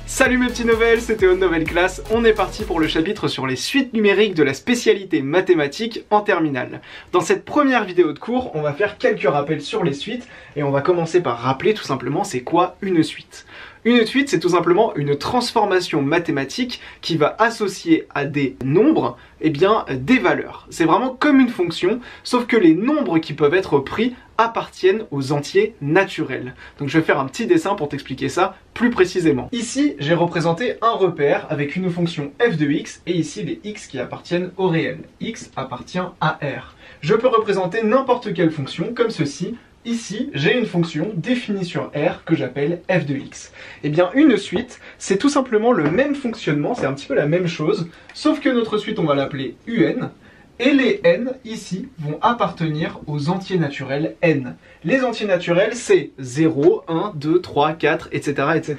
Salut mes petits novels, c'est Théo de Nouvelle Classe. On est parti pour le chapitre sur les suites numériques de la spécialité mathématiques en terminale. Dans cette première vidéo de cours, on va faire quelques rappels sur les suites et on va commencer par rappeler tout simplement c'est quoi une suite. Une suite, c'est tout simplement une transformation mathématique qui va associer à des nombres, des valeurs. C'est vraiment comme une fonction, sauf que les nombres qui peuvent être pris appartiennent aux entiers naturels. Donc je vais faire un petit dessin pour t'expliquer ça plus précisément. Ici, j'ai représenté un repère avec une fonction f de x et ici les x qui appartiennent au réel. X appartient à R. Je peux représenter n'importe quelle fonction comme ceci. Ici, j'ai une fonction définie sur R que j'appelle f de x. Eh bien, une suite, c'est tout simplement le même fonctionnement, c'est un petit peu la même chose, sauf que notre suite, on va l'appeler un, et les n, ici, vont appartenir aux entiers naturels n. Les entiers naturels, c'est 0, 1, 2, 3, 4, etc., etc.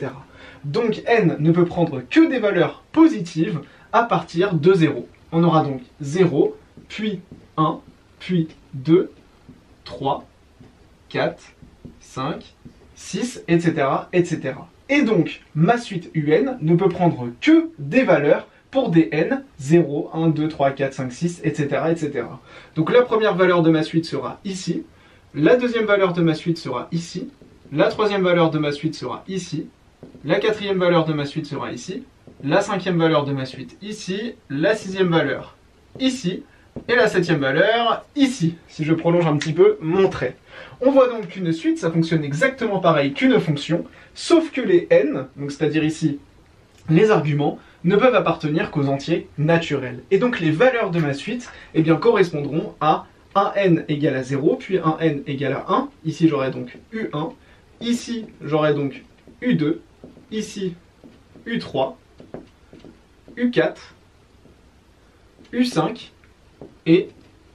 Donc, n ne peut prendre que des valeurs positives à partir de 0. On aura donc 0, puis 1, puis 2, 3, 4, 5, 6, etc., etc. Et donc, ma suite un ne peut prendre que des valeurs pour des n, 0, 1, 2, 3, 4, 5, 6, etc., etc. Donc la première valeur de ma suite sera ici, la deuxième valeur de ma suite sera ici, la troisième valeur de ma suite sera ici, la quatrième valeur de ma suite sera ici, la cinquième valeur de ma suite ici, la sixième valeur ici, et la septième valeur ici, si je prolonge un petit peu mon trait. On voit donc qu'une suite, ça fonctionne exactement pareil qu'une fonction, sauf que les n, donc c'est-à-dire ici les arguments, ne peuvent appartenir qu'aux entiers naturels. Et donc les valeurs de ma suite correspondront à un n égale à 0, puis un n égale à 1, ici j'aurai donc u1, ici j'aurai donc u2, ici u3, u4, u5, et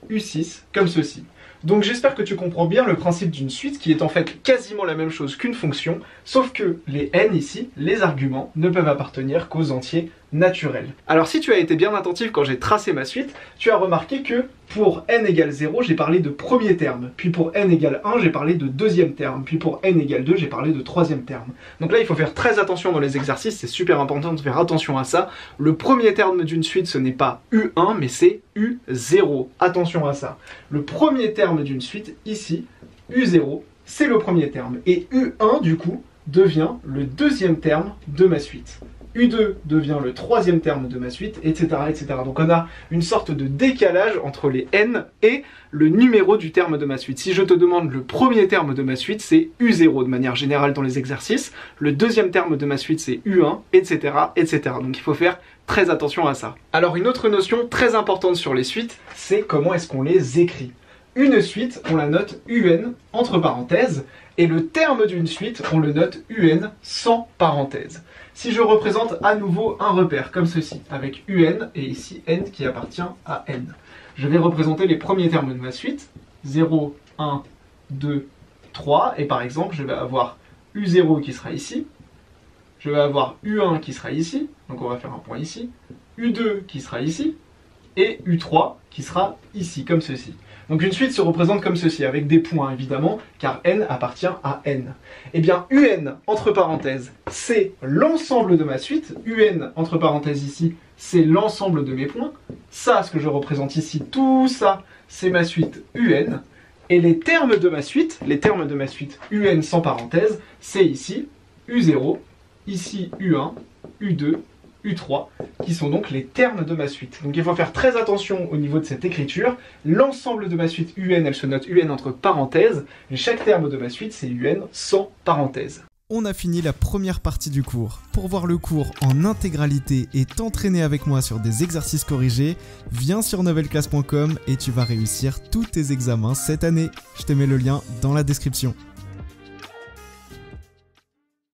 U6, comme ceci. Donc j'espère que tu comprends bien le principe d'une suite qui est en fait quasiment la même chose qu'une fonction, sauf que les n ici, les arguments, ne peuvent appartenir qu'aux entiers naturels. Alors si tu as été bien attentif quand j'ai tracé ma suite, tu as remarqué que pour n égale 0, j'ai parlé de premier terme, puis pour n égale 1, j'ai parlé de deuxième terme, puis pour n égale 2, j'ai parlé de troisième terme. Donc là, il faut faire très attention dans les exercices, c'est super important de faire attention à ça. Le premier terme d'une suite, ce n'est pas U1, mais c'est U0. Attention à ça. Le premier terme d'une suite, ici, U0, c'est le premier terme. Et U1, du coup, devient le deuxième terme de ma suite. U2 devient le troisième terme de ma suite, etc., etc. Donc on a une sorte de décalage entre les n et le numéro du terme de ma suite. Si je te demande le premier terme de ma suite, c'est U0 de manière générale dans les exercices. Le deuxième terme de ma suite, c'est U1, etc., etc. Donc il faut faire très attention à ça. Alors une autre notion très importante sur les suites, c'est comment est-ce qu'on les écrit. Une suite, on la note un entre parenthèses, et le terme d'une suite, on le note un sans parenthèse. Si je représente à nouveau un repère comme ceci, avec un et ici n qui appartient à n, je vais représenter les premiers termes de ma suite, 0, 1, 2, 3, et par exemple, je vais avoir u0 qui sera ici, je vais avoir u1 qui sera ici, donc on va faire un point ici, u2 qui sera ici, et u3 qui sera ici, comme ceci. Donc une suite se représente comme ceci, avec des points évidemment, car n appartient à n. Eh bien, un, entre parenthèses, c'est l'ensemble de ma suite. Un, entre parenthèses ici, c'est l'ensemble de mes points. Ça, ce que je représente ici, tout ça, c'est ma suite un. Et les termes de ma suite un sans parenthèse, c'est ici u0, ici u1, u2, U3, qui sont donc les termes de ma suite. Donc il faut faire très attention au niveau de cette écriture. L'ensemble de ma suite UN, elle se note UN entre parenthèses, et chaque terme de ma suite, c'est UN sans parenthèse. On a fini la première partie du cours. Pour voir le cours en intégralité et t'entraîner avec moi sur des exercices corrigés, viens sur novelclass.com et tu vas réussir tous tes examens cette année. Je te mets le lien dans la description.